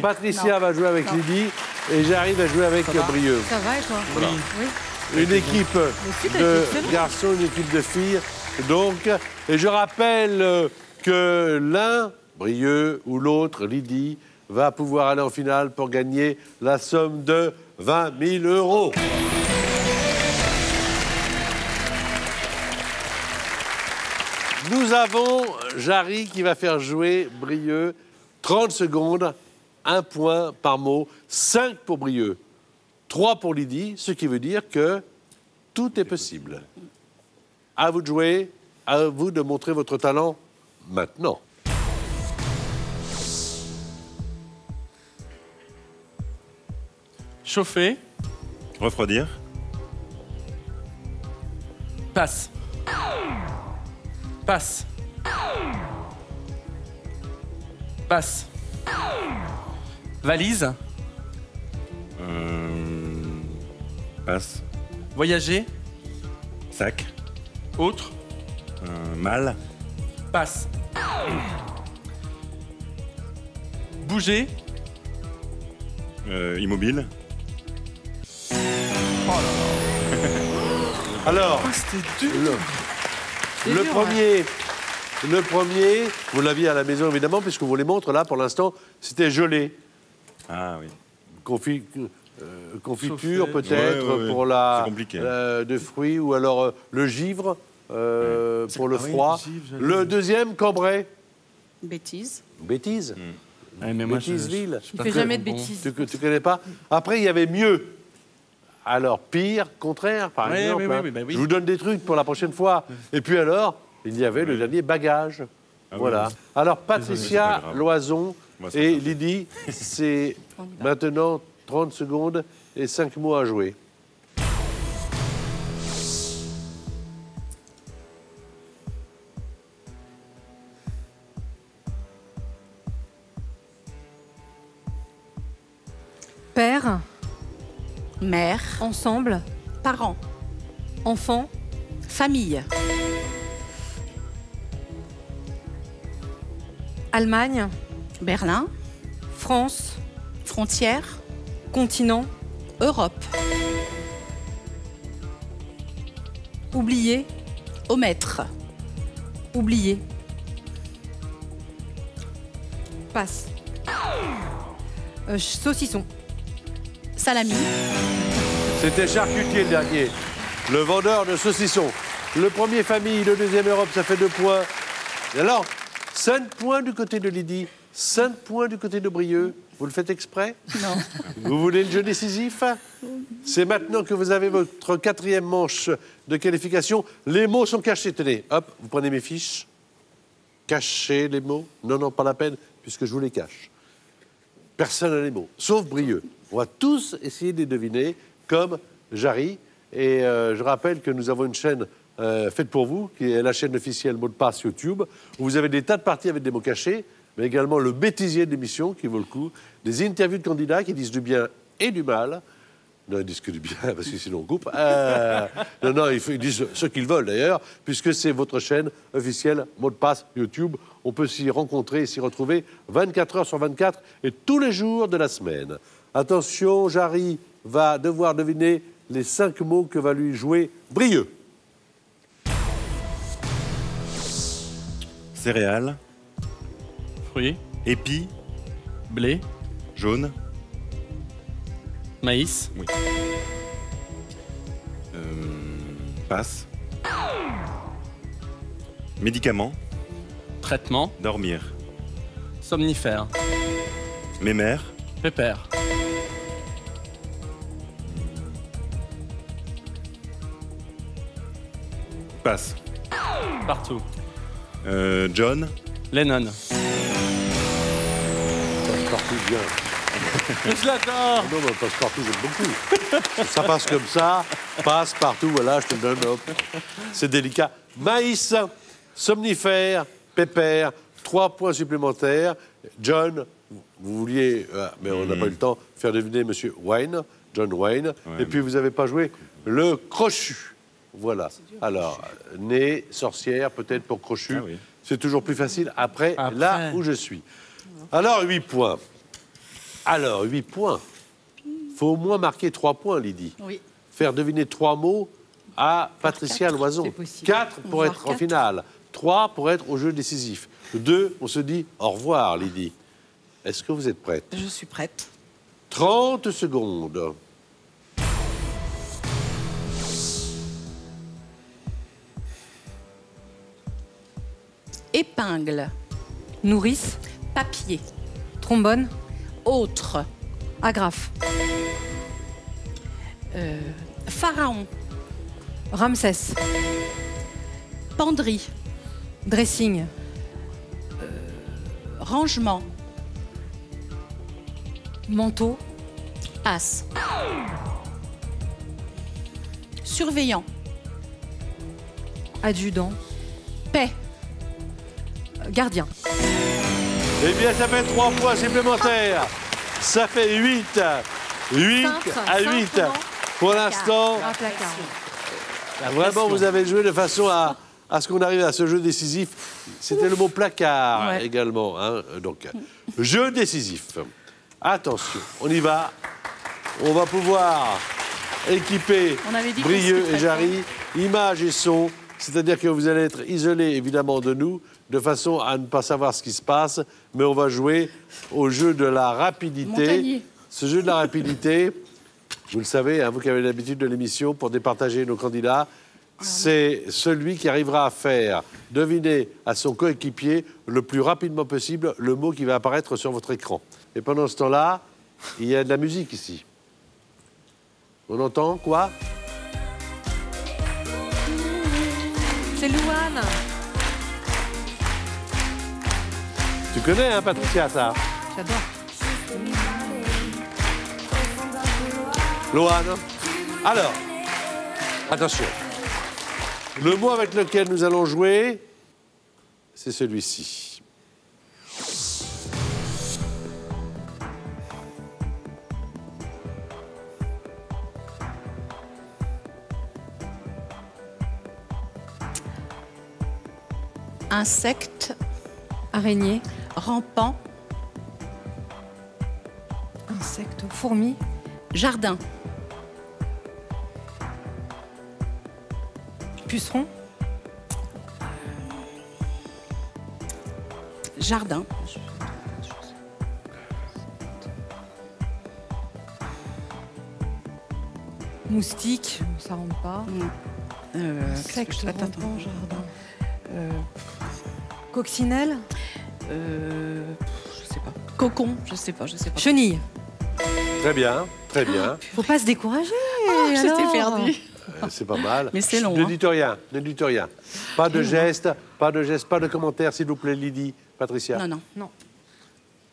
Patricia va jouer avec Lydie et Jarry va jouer avec Brieux. Ça va et toi? Voilà. Oui. Une équipe de garçons, une équipe de filles. Donc, et je rappelle que l'un, Brieux, ou l'autre, Lydie, va pouvoir aller en finale pour gagner la somme de 20 000 €. Nous avons Jarry qui va faire jouer Brieux. 30 secondes, 1 point par mot, 5 pour Brieux, 3 pour Lydie, ce qui veut dire que tout est possible. À vous de jouer, à vous de montrer votre talent maintenant. Chauffer. Refroidir. Passe. Passe. Passe. Valise. Passe. Voyager. Sac. Autre. Mal. Passe. Bouger. Immobile. Alors, le premier, vous l'aviez à la maison évidemment, puisque vous les montre là pour l'instant, c'était gelé. Ah oui. Confiture peut-être pour la de fruits, ou alors le givre pour le froid. Le deuxième, Cambrai. Bêtise. Bêtise. Ouais, mais moi, Bêtiseville. Il ne fait jamais de bêtises. Tu connais pas? Après, il y avait mieux. Alors, pire, contraire, par exemple. Oui. Je vous donne des trucs pour la prochaine fois. Et puis alors, il y avait le dernier bagage. Voilà. Oui. Alors, Patricia Loison et Lydie, c'est maintenant 30 secondes et 5 mots à jouer. Père. Mère. Ensemble. Parents. Enfant. Famille. Allemagne. Berlin. France. Frontière. Continent. Europe. Oublier. Omettre. Oublier. Passe. Saucisson. Salami. C'était charcutier le dernier. Le vendeur de saucissons. Le premier famille, le deuxième Europe, ça fait 2 points. Et alors, 5 points du côté de Lydie, 5 points du côté de Brieux. Vous le faites exprès? Non. Vous voulez le jeu décisif? C'est maintenant que vous avez votre 4e manche de qualification. Les mots sont cachés. Tenez, hop, vous prenez mes fiches. Cachez les mots. Non, pas la peine, puisque je vous les cache. Personne n'a les mots, sauf Brieux. On va tous essayer de les deviner, comme Jarry. Et je rappelle que nous avons une chaîne faite pour vous, qui est la chaîne officielle Mot de Passe YouTube, où vous avez des tas de parties avec des mots cachés, mais également le bêtisier de l'émission, qui vaut le coup, des interviews de candidats qui disent du bien et du mal. Non, ils disent que du bien, parce que sinon on coupe. Non, ils disent ce qu'ils veulent d'ailleurs, puisque c'est votre chaîne officielle Mot de Passe YouTube. On peut s'y rencontrer et s'y retrouver 24 heures sur 24 et tous les jours de la semaine. Attention, Jarry va devoir deviner les 5 mots que va lui jouer Brieux. Céréales. Fruits. Épis. Blé. Jaune. Maïs. Oui. Passe. Médicaments. Traitement. Dormir. Somnifère. Mémère. Pépère. Passe. Partout. John. Lennon. Passe-partout, bien. Je l'adore. Non, mais passe-partout, j'aime beaucoup. Ça passe comme ça, passe partout, voilà, je te le donne, hop. C'est délicat. Maïs, somnifère, pépère, 3 points supplémentaires. John, vous vouliez, mais on n'a pas eu le temps, faire deviner Monsieur Wayne, John Wayne. Ouais, et puis, vous n'avez pas joué le crochu. Voilà. Alors, nez, sorcière, peut-être pour crochu. Ah oui. C'est toujours plus facile après, là où je suis. Alors, 8 points. Alors, 8 points. Il faut au moins marquer 3 points, Lydie. Oui. Faire deviner 3 mots à Patricia Loison. c'est possible. 4 pour On va être voir en 4. finale. 3 pour être au jeu décisif. 2, on se dit au revoir, Lydie. Est-ce que vous êtes prête? Je suis prête. 30 secondes. Épingle. Nourrice. Papier. Trombone. Autre. Agrafe. Pharaon. Ramsès. Penderie. Dressing. Rangement. Manteau. As. Surveillant. Adjudant. Paix. Gardien. Eh bien, ça fait 3 points supplémentaires. Ça fait 8. 8 à 8. Pour l'instant, Un placard. vraiment, vous avez joué de façon à ce qu'on arrive à ce jeu décisif. C'était le mot placard Ouais. également. Hein. Donc, jeu décisif. Attention, on y va. On va pouvoir équiper On avait dit qu'on Brieux serait et Jarry, images et son. C'est-à-dire que vous allez être isolés, évidemment, de nous, de façon à ne pas savoir ce qui se passe. Mais on va jouer au jeu de la rapidité. Montagnier. Ce jeu de la rapidité, vous le savez, hein, vous qui avez l'habitude de l'émission, pour départager nos candidats, c'est celui qui arrivera à faire deviner à son coéquipier le plus rapidement possible le mot qui va apparaître sur votre écran. Et pendant ce temps-là, il y a de la musique ici. On entend quoi? C'est Louane. Tu connais, hein, Patricia, ça? J'adore. Loane. Alors, attention. Le mot avec lequel nous allons jouer, c'est celui-ci. Insecte. Araignée. Rampant. Insecte. Fourmi. Jardin. Puceron. Jardin. Moustique. Ça rentre pas. Insecte. attends. rampant, jardin. Coccinelle. Je sais pas. Cocon. Je sais pas. Chenille. Très bien, très bien. Faut pas se décourager. J'étais alors. perdue. C'est pas mal. Mais c'est long, Ne hein. dites rien, ne dites rien. Pas de gestes, pas de commentaires, s'il vous plaît, Lydie, Patricia. Non.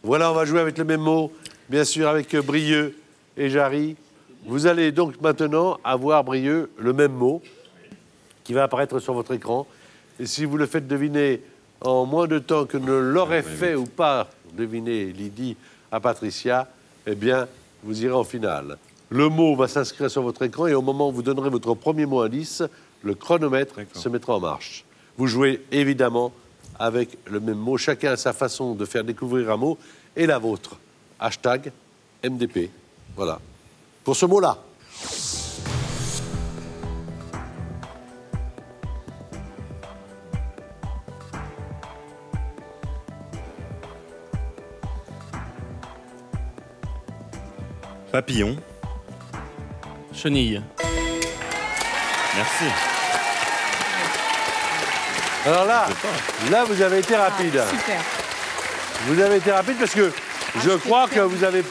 Voilà, on va jouer avec le même mot, bien sûr, avec Brieux et Jarry. Vous allez donc maintenant avoir, Brieux, le même mot qui va apparaître sur votre écran. Et si vous le faites deviner en moins de temps que ne l'aurait fait ou pas deviner Lydie à Patricia, eh bien, vous irez en finale. Le mot va s'inscrire sur votre écran et au moment où vous donnerez votre premier mot indice, le chronomètre se mettra en marche. Vous jouez évidemment avec le même mot. Chacun a sa façon de faire découvrir un mot et la vôtre. Hashtag MDP. Voilà. Pour ce mot-là. Papillon. Chenille. Merci. Alors là, vous avez été rapide. Super. Vous avez été rapide parce que je crois que vous avez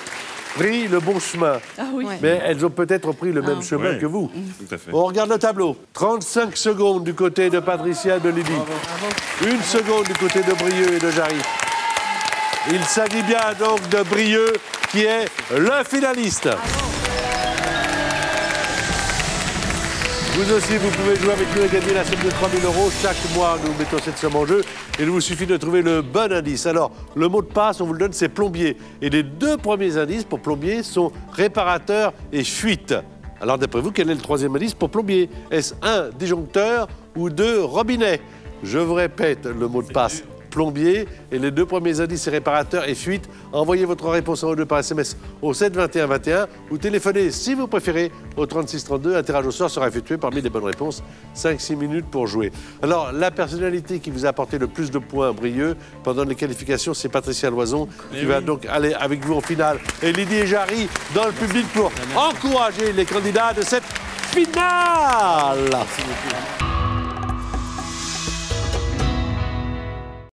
pris le bon chemin. Ah oui. Ouais. Mais elles ont peut-être pris le même chemin Ouais. que vous. Tout à fait. On regarde le tableau. 35 secondes du côté de Patricia et de Lydie. 1 seconde du côté de Brieux et de Jarry. Il s'agit bien donc de Brieux qui est le finaliste. Vous aussi, vous pouvez jouer avec nous et gagner la somme de 3 000 €. Chaque mois, nous mettons cette somme en jeu. Il vous suffit de trouver le bon indice. Alors, le mot de passe, on vous le donne, c'est plombier. Et les 2 premiers indices pour plombier sont réparateur et fuite. Alors, d'après vous, quel est le 3e indice pour plombier? Est-ce 1, disjoncteur ou 2, robinet? Je vous répète le mot de passe plombier. Et les 2 premiers indices, c'est réparateur et fuite. Envoyez votre réponse en O2 par SMS au 7 21 21 ou téléphonez, si vous préférez, au 36 32. Un tirage au sort sera effectué parmi les bonnes réponses. 5-6 minutes pour jouer. Alors, la personnalité qui vous a apporté le plus de points Brieux pendant les qualifications, c'est Patricia Loison, qui va donc aller avec vous en finale. Et Lydie et Jarry dans le public pour encourager les candidats de cette finale. Merci beaucoup.